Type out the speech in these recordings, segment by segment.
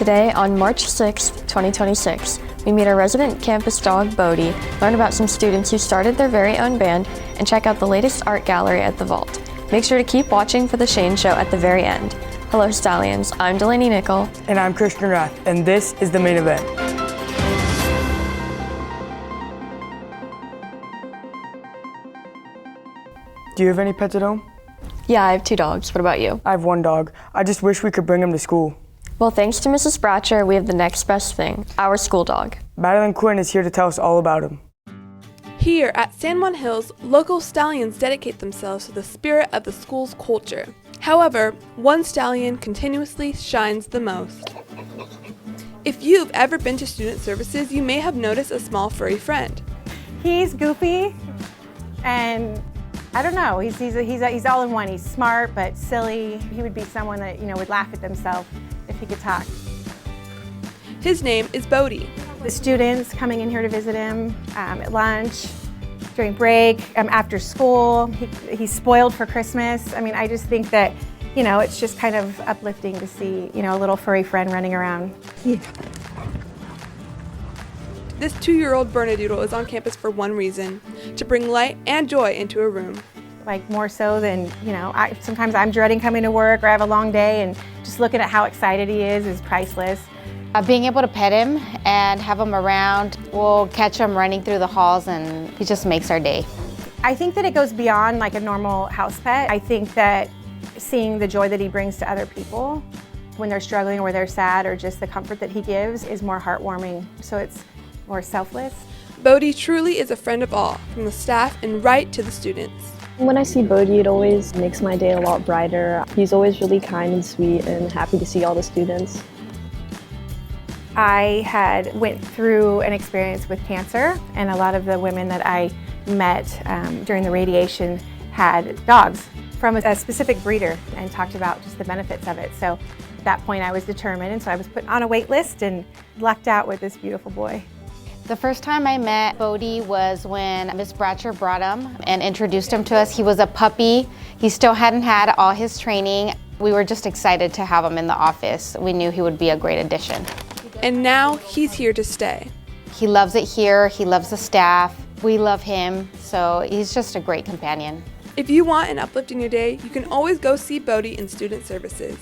Today, on March 6th, 2026, we meet our resident campus dog, Bodhi, learn about some students who started their very own band, and check out the latest art gallery at the Vault. Make sure to keep watching for the Shane Show at the very end. Hello, Stallions. I'm Delaney Nickel. And I'm Christian Rath, and this is the main event. Do you have any pets at home? Yeah, I have 2 dogs. What about you? I have 1 dog. I just wish we could bring him to school. Well, thanks to Mrs. Bratcher, we have the next best thing, our school dog. Madeline Quinn is here to tell us all about him. Here at San Juan Hills, local stallions dedicate themselves to the spirit of the school's culture. However, one stallion continuously shines the most. If you've ever been to student services, you may have noticed a small furry friend. He's goofy, and I don't know, he's all in one. He's smart but silly. He would be someone that, would laugh at themselves if he could talk. His name is Bodhi. The students coming in here to visit him at lunch, during break, after school. He's spoiled for Christmas. I just think that, it's just kind of uplifting to see, a little furry friend running around. This 2-year-old Bernedoodle is on campus for one reason, to bring light and joy into a room. Like more so than, sometimes I'm dreading coming to work or I have a long day, and just looking at how excited he is priceless. Being able to pet him and have him around, we'll catch him running through the halls, and he just makes our day. I think that it goes beyond like a normal house pet. I think that seeing the joy that he brings to other people when they're struggling or they're sad, or just the comfort that he gives, is more heartwarming. So it's more selfless. Bodhi truly is a friend of all, from the staff and right to the students. When I see Bodhi, it always makes my day a lot brighter. He's always really kind and sweet and happy to see all the students. I had went through an experience with cancer, and a lot of the women that I met during the radiation had dogs from a specific breeder and talked about just the benefits of it. So at that point I was determined, and so I was put on a wait list and lucked out with this beautiful boy. The first time I met Bodhi was when Miss Bratcher brought him and introduced him to us. He was a puppy. He still hadn't had all his training. We were just excited to have him in the office. We knew he would be a great addition. And now he's here to stay. He loves it here. He loves the staff. We love him. So he's just a great companion. If you want an uplift in your day, you can always go see Bodhi in student services.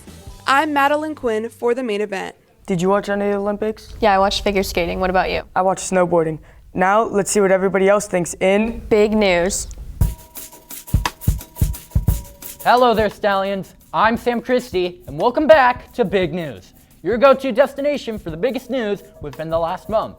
I'm Madeline Quinn for the main event. Did you watch any of the Olympics? Yeah, I watched figure skating. What about you? I watched snowboarding. Now, let's see what everybody else thinks in Big news. Hello there, Stallions. I'm Sam Christie, and welcome back to Big News, your go-to destination for the biggest news within the last month.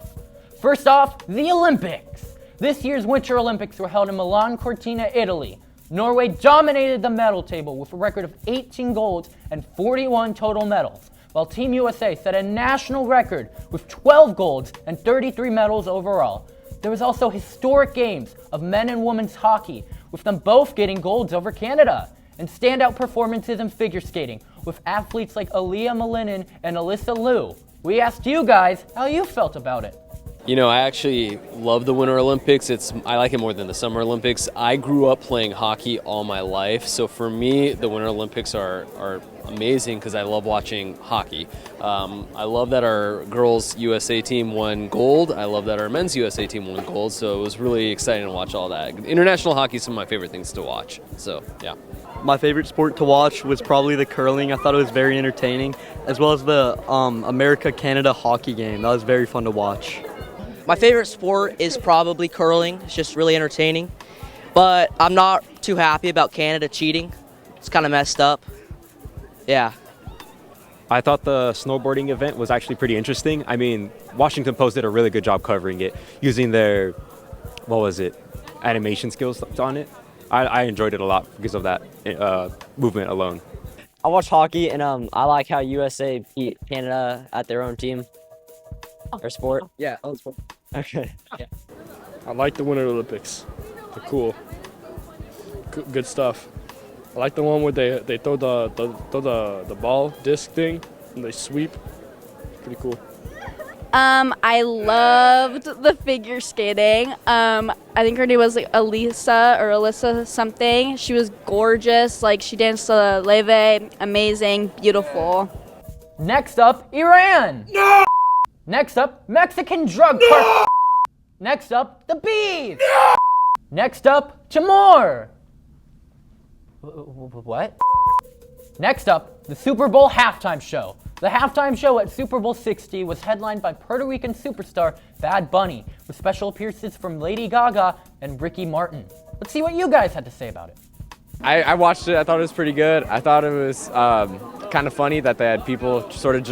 First off, the Olympics. This year's Winter Olympics were held in Milan Cortina, Italy. Norway dominated the medal table with a record of 18 golds and 41 total medals, while Team USA set a national record with 12 golds and 33 medals overall. There was also historic games of men and women's hockey, with them both getting golds over Canada, and standout performances in figure skating, with athletes like Aaliyah Malinin and Alyssa Liu. We asked you guys how you felt about it. I actually love the Winter Olympics. I like it more than the Summer Olympics. I grew up playing hockey all my life, so for me, the Winter Olympics are amazing because I love watching hockey. I love that our girls USA team won gold. I love that our men's USA team won gold, so it was really exciting to watch all that. International hockey is some of my favorite things to watch, so yeah. My favorite sport to watch was probably the curling. I thought it was very entertaining, as well as the America-Canada hockey game. That was very fun to watch. My favorite sport is probably curling. It's just really entertaining. But I'm not too happy about Canada cheating. It's kind of messed up. Yeah. I thought the snowboarding event was actually pretty interesting. Washington Post did a really good job covering it, using their, animation skills on it. I enjoyed it a lot because of that movement alone. I watch hockey, and I like how USA beat Canada at their own team or sport. Yeah, own sport. Okay. Yeah. I like the Winter Olympics. They're cool. Good stuff. I like the one where they throw the ball disc thing and they sweep. Pretty cool. I loved the figure skating. I think her name was Alyssa something. She was gorgeous. She danced leve, amazing, beautiful. Next up, Iran. No! Next up, Mexican drug cartel. Next up, the bees. No! Next up, Timor. What? Next up, the Super Bowl halftime show. The halftime show at Super Bowl 60 was headlined by Puerto Rican superstar Bad Bunny, with special appearances from Lady Gaga and Ricky Martin. Let's see what you guys had to say about it. I watched it. I thought it was pretty good. I thought it was kind of funny that they had people sort of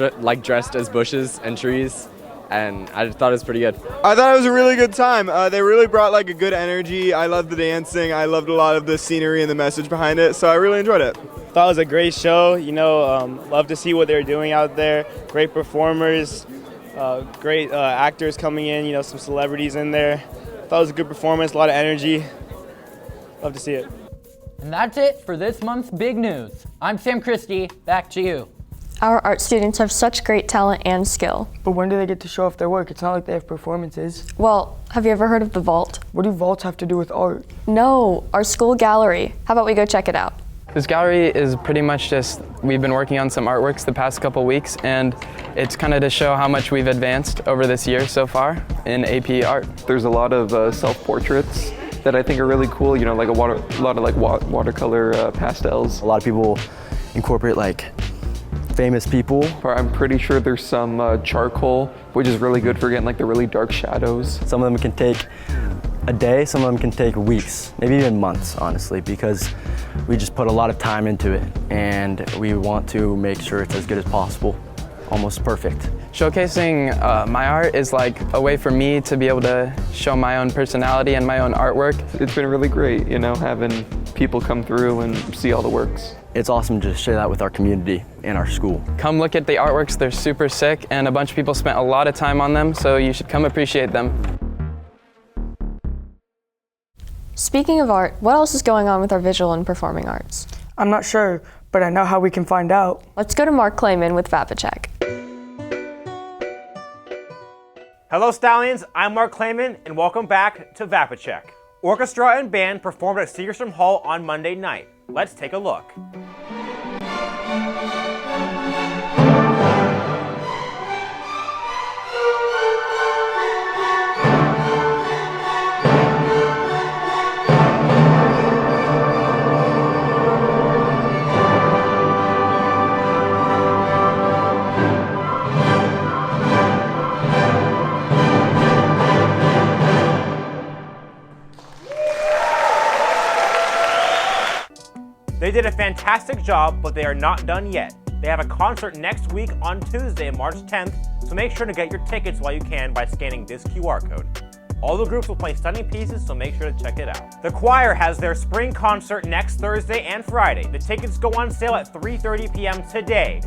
dressed as bushes and trees, and I thought it was pretty good. I thought it was a really good time. They really brought like a good energy. I loved the dancing. I loved a lot of the scenery and the message behind it, so I really enjoyed it. Thought it was a great show. Love to see what they're doing out there. Great performers, great actors coming in. Some celebrities in there. Thought it was a good performance. A lot of energy. Love to see it. And that's it for this month's Big News. I'm Sam Christie, back to you. Our art students have such great talent and skill. But when do they get to show off their work? It's not like they have performances. Well, have you ever heard of the Vault? What do vaults have to do with art? No, our school gallery. How about we go check it out? This gallery is pretty much just, we've been working on some artworks the past couple weeks, and it's kind of to show how much we've advanced over this year so far in AP art. There's a lot of self-portraits that I think are really cool, like a lot of watercolor pastels. A lot of people incorporate like famous people. I'm pretty sure there's some charcoal, which is really good for getting like the really dark shadows. Some of them can take a day, some of them can take weeks, maybe even months, honestly, because we just put a lot of time into it and we want to make sure it's as good as possible, almost perfect. Showcasing my art is like a way for me to be able to show my own personality and my own artwork. It's been really great, having people come through and see all the works. It's awesome to share that with our community and our school. Come look at the artworks, they're super sick, and a bunch of people spent a lot of time on them, so you should come appreciate them. Speaking of art, what else is going on with our visual and performing arts? I'm not sure, but I know how we can find out. Let's go to Mark Clayman with VapaCheck. Hello Stallions, I'm Mark Clayman and welcome back to VapaCheck. Orchestra and band performed at Segerstrom Hall on Monday night. Let's take a look. They did a fantastic job, but they are not done yet. They have a concert next week on Tuesday, March 10th, so make sure to get your tickets while you can by scanning this QR code. All the groups will play stunning pieces, so make sure to check it out. The choir has their spring concert next Thursday and Friday. The tickets go on sale at 3:30 p.m. today.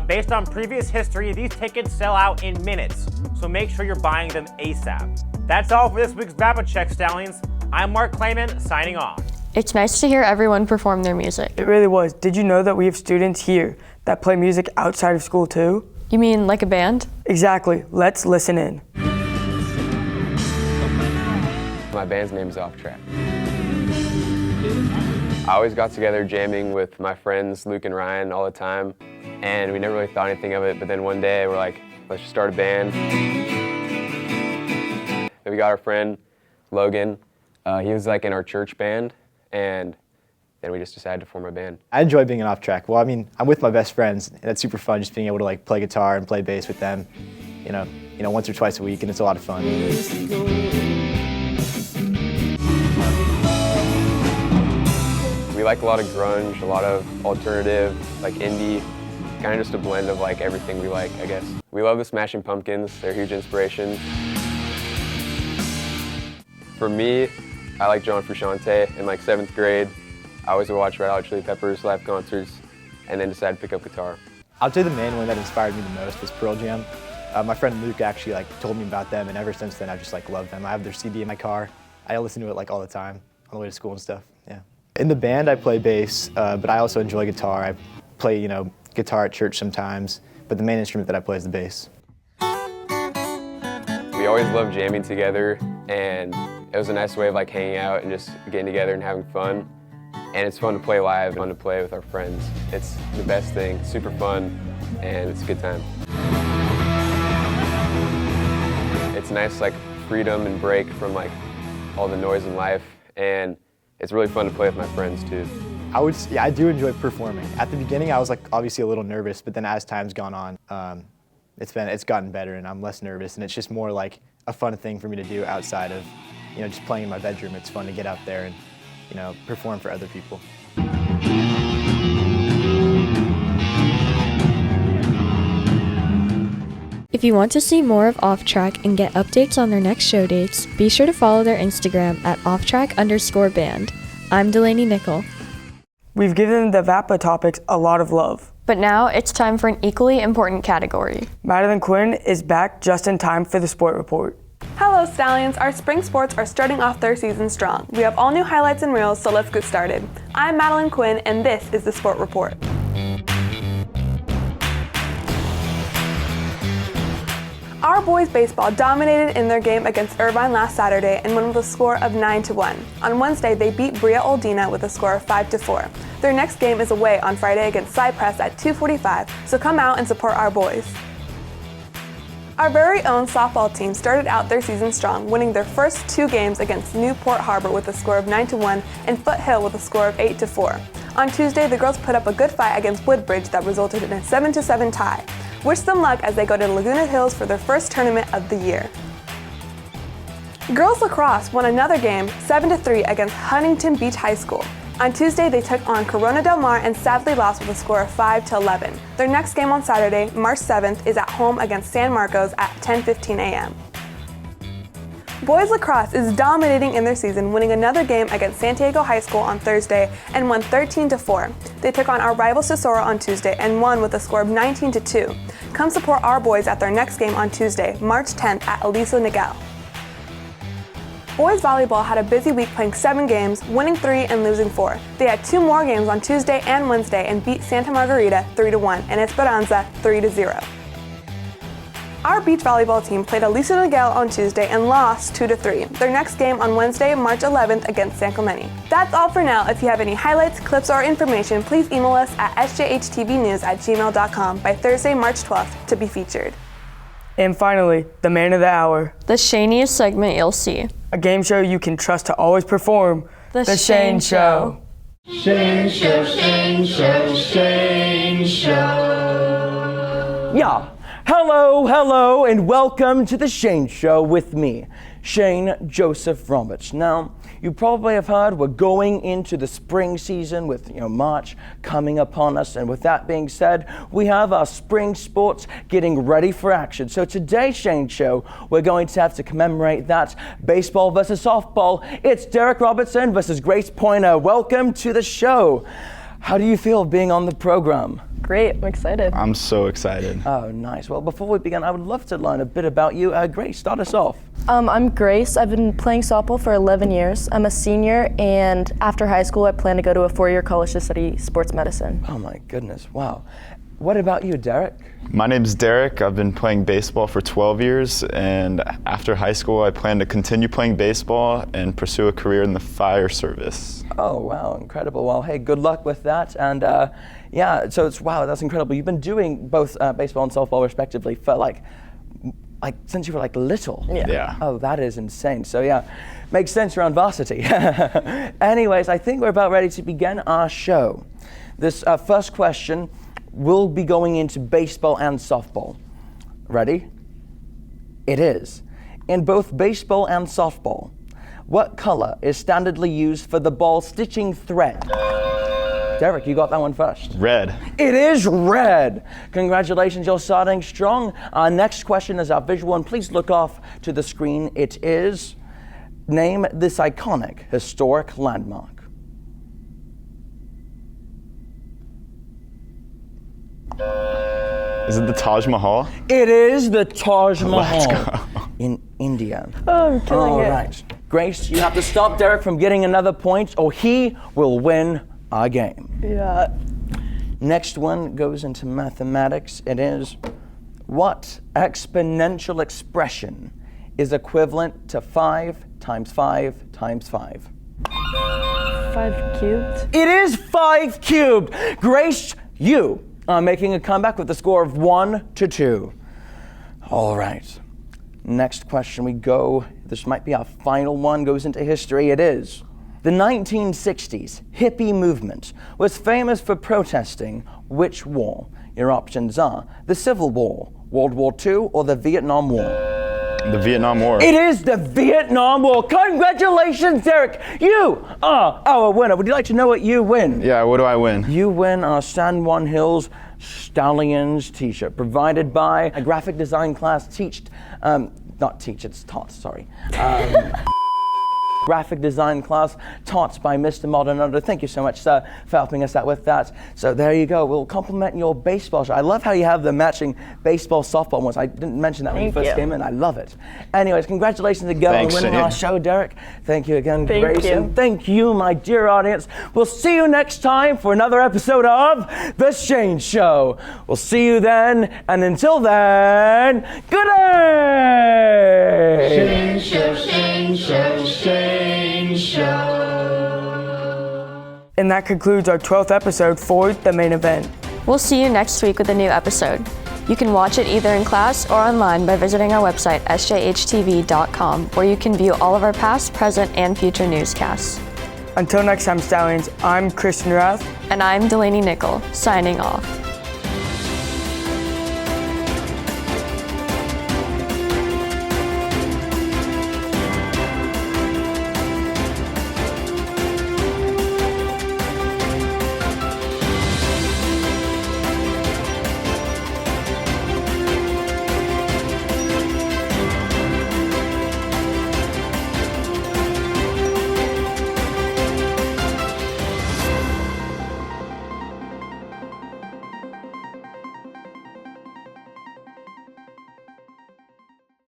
Based on previous history, these tickets sell out in minutes, so make sure you're buying them ASAP. That's all for this week's VapaCheck, Stallions. I'm Mark Clayman, signing off. It's nice to hear everyone perform their music. It really was. Did you know that we have students here that play music outside of school too? You mean like a band? Exactly. Let's listen in. My band's name is Off Track. I always got together jamming with my friends Luke and Ryan all the time, and we never really thought anything of it, but then one day we're like, let's just start a band. Then we got our friend Logan. He was like in our church band, and then we just decided to form a band. I enjoy being an Off Track. Well, I mean, I'm with my best friends, and it's super fun just being able to like play guitar and play bass with them, you know, once or twice a week, and it's a lot of fun. We like a lot of grunge, a lot of alternative, like indie, kind of just a blend of like everything we like, I guess. We love the Smashing Pumpkins, they're a huge inspiration. For me, I like John Frusciante. In like 7th grade, I always would watch Red Hot Chili Peppers live concerts and then decided to pick up guitar. I'd say the main one that inspired me the most was Pearl Jam. My friend Luke actually like told me about them, and ever since then I just like love them. I have their CD in my car. I listen to it like all the time on the way to school and stuff. Yeah. In the band, I play bass, but I also enjoy guitar. I play, guitar at church sometimes, but the main instrument that I play is the bass. We always loved jamming together, and it was a nice way of like hanging out and just getting together and having fun. And it's fun to play live, fun to play with our friends. It's the best thing, super fun. and it's a good time. It's nice, like, freedom and break from like all the noise in life, and it's really fun to play with my friends too. I do enjoy performing. At the beginning, I was like obviously a little nervous, but then as time's gone on, it's gotten better, and I'm less nervous, and it's just more like a fun thing for me to do outside of, just playing in my bedroom. It's fun to get out there and, perform for other people. If you want to see more of Off Track and get updates on their next show dates, be sure to follow their Instagram at offtrack_band. I'm Delaney Nickel. We've given the VAPA topics a lot of love. But now it's time for an equally important category. Madeline Quinn is back just in time for the Sport Report. Hello Stallions, our spring sports are starting off their season strong. We have all new highlights and reels, so let's get started. I'm Madeline Quinn, and this is the Sport Report. Our boys baseball dominated in their game against Irvine last Saturday and won with a score of 9-1. On Wednesday, they beat Bria Oldina with a score of 5-4. Their next game is away on Friday against Cypress at 2:45, so come out and support our boys. Our very own softball team started out their season strong, winning their first 2 games against Newport Harbor with a score of 9-1 and Foothill with a score of 8-4. On Tuesday, the girls put up a good fight against Woodbridge that resulted in a 7-7 tie. Wish them luck as they go to Laguna Hills for their first tournament of the year. Girls lacrosse won another game 7-3 against Huntington Beach High School. On Tuesday, they took on Corona Del Mar and sadly lost with a score of 5-11. Their next game on Saturday, March 7th, is at home against San Marcos at 10:15 a.m. Boys lacrosse is dominating in their season, winning another game against Santiago High School on Thursday and won 13-4. They took on our rival Tesoro on Tuesday and won with a score of 19-2. Come support our boys at their next game on Tuesday, March 10th at Aliso Niguel. Boys volleyball had a busy week playing 7 games, winning 3 and losing 4. They had 2 more games on Tuesday and Wednesday and beat Santa Margarita 3-1 and Esperanza 3-0. Our beach volleyball team played Aliso Niguel on Tuesday and lost 2-3. Their next game on Wednesday, March 11th against San Clemente. That's all for now. If you have any highlights, clips, or information, please email us at sjhtvnews@gmail.com by Thursday, March 12th to be featured. And finally, the man of the hour. The shaniest segment you'll see. A game show you can trust to always perform. The Shane Show. Shane Show, Shane Show, Shane Show. Yeah. Hello, and welcome to the Shane Show with me, Shane Joseph Roberts. Now, you probably have heard we're going into the spring season with March coming upon us, and with that being said, we have our spring sports getting ready for action. So today's Shane Show, we're going to have to commemorate that baseball versus softball. It's Derek Robertson versus Grace Pointer. Welcome to the show. How do you feel being on the program? Great, I'm excited. I'm so excited. Oh, nice. Well, before we begin, I would love to learn a bit about you. Grace, start us off. I'm Grace. I've been playing softball for 11 years. I'm a senior, and after high school, I plan to go to a 4-year college to study sports medicine. Oh my goodness, wow. What about you, Derek? My name's Derek. I've been playing baseball for 12 years, and after high school, I plan to continue playing baseball and pursue a career in the fire service. Oh, wow, incredible. Well, hey, good luck with that. And yeah, so wow, that's incredible. You've been doing both baseball and softball respectively for like since you were little. Yeah. Oh, that is insane. So yeah, makes sense you're on varsity. Anyways, I think we're about ready to begin our show. This first question will be going into baseball and softball. Ready? It is. In both baseball and softball, what color is standardly used for the ball stitching thread? Derek, you got that one first. Red. It is red. Congratulations, you're starting strong. Our next question is our visual, and please look off to the screen. It is, name this iconic historic landmark. Is it the Taj Mahal? It is the Taj Mahal. Let's go. In India. Oh, I'm killing All it. right. Grace, you have to stop Derek from getting another point, or he will win our game. Yeah. Next one goes into mathematics. It is, what exponential expression is equivalent to 5 times 5 times 5? 5 cubed? It is 5 cubed. Grace, you making a comeback with a score of 1-2. All right. Next question we go. This might be our final one, goes into history. It is. The 1960s hippie movement was famous for protesting which war? Your options are the Civil War, World War II, or the Vietnam War. The Vietnam War. It is the Vietnam War. Congratulations, Derek. You are our winner. Would you like to know what you win? Yeah, what do I win? You win our San Juan Hills Stallions t-shirt provided by a graphic design class graphic design class taught by Mr. Maldonado. Thank you so much, sir, for helping us out with that. So there you go. We'll compliment your baseball shirt. I love how you have the matching baseball softball ones. I didn't mention that when you first came in. I love it. Anyways, congratulations again on winning our show, Derek. Thank you again, Grace. And thank you, my dear audience. We'll see you next time for another episode of The Shane Show. We'll see you then, and until then, good day! Shane Show, Shane Show, Shane Show. And that concludes our 12th episode for the main event. We'll see you next week with a new episode. You can watch it either in class or online by visiting our website, sjhtv.com, where you can view all of our past, present, and future newscasts. Until next time, Stallions, I'm Christian Rath. And I'm Delaney Nickel, signing off.